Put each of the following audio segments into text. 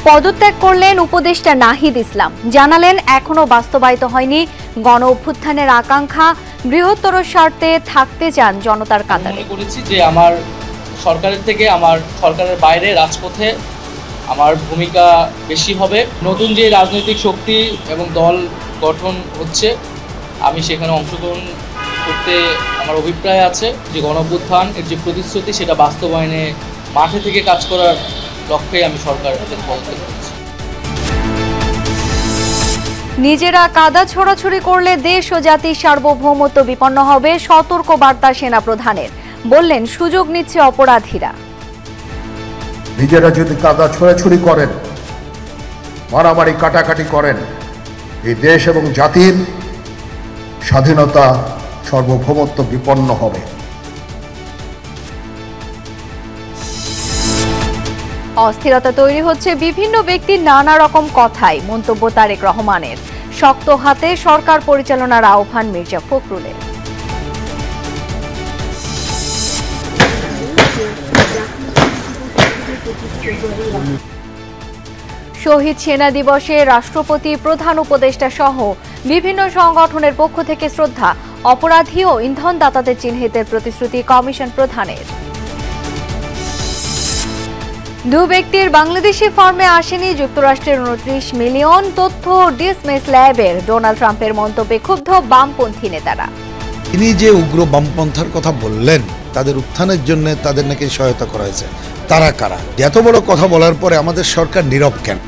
পদত্যাগ করলেন উপদেষ্টা নাহিদ ইসলাম। জানালেন এখনো বাস্তবায়িত হয়নি গণ অভ্যুত্থানের আকাঙ্ক্ষা, বৃহত্তর স্বার্থে থাকতে চান জনতার কাতারে। মনে করেছি যে আমার সরকারের থেকে আমার সরকারের বাইরে রাজপথে আমার ভূমিকা বেশি হবে। নতুন যে রাজনৈতিক শক্তি এবং দল গঠন হচ্ছে, আমি সেখানে অংশগ্রহণ করতে আমার অভিপ্রায় আছে। যে গণ অভ্যুত্থান এর যে প্রতিশ্রুতি, সেটা বাস্তবায়নে মাঠে থেকে কাজ করার লক্ষ্যে আমি সরকারের পদত্যাগ করছি। নিজেরা কাদা ছোড়াছুড়ি করলে দেশ ও জাতির সার্বভৌমত্ব বিপন্ন হবে, সতর্ক বার্তা সেনাপ্রধানের। বললেন, সুযোগ নিচ্ছে অপরাধীরা। নিজেরা যদি কাদা ছোড়াছুড়ি করেন, মারামারি কাটাকাটি করেন, এই দেশ এবং জাতির স্বাধীনতা সার্বভৌমত্ব বিপন্ন হবে। অস্থিরতা তৈরি হচ্ছে বিভিন্ন ব্যক্তির নানা রকম কথায়। মন্তব্য তারেক রহমানের। শক্ত হাতে সরকার পরিচালনার আহ্বান মির্জা ফখরুলের। শহীদ সেনা দিবসে রাষ্ট্রপতি, প্রধান উপদেষ্টা সহ বিভিন্ন সংগঠনের পক্ষ থেকে শ্রদ্ধা। অপরাধী ও ইন্ধনদাতাদের চিহ্নিতের প্রতিশ্রুতি কমিশন প্রধানের। দু ব্যক্তির বাংলাদেশি ফার্মে আসেনি যুক্তরাষ্ট্রের 29 মিলিয়ন। তথ্য ডিসমিস ল্যাবের। ডোনাল্ড ট্রাম্পের মন্তব্যে ক্ষুব্ধ বামপন্থী নেতারা। তিনি যে উগ্র বামপন্থার কথা বললেন, তাদের উত্থানের জন্য তাদের নাকি সহায়তা করা হয়েছে। তারা কারা? এত বড় কথা বলার পরে আমাদের সরকার নীরব কেন?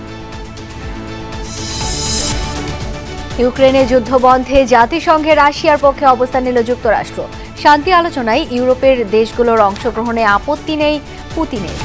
ইউক্রেনে যুদ্ধ বন্ধে জাতিসংঘে রাশিয়ার পক্ষে অবস্থান নিল যুক্তরাষ্ট্র। শান্তি আলোচনায় ইউরোপের দেশগুলোর অংশগ্রহণে আপত্তি নেই পুতিনের।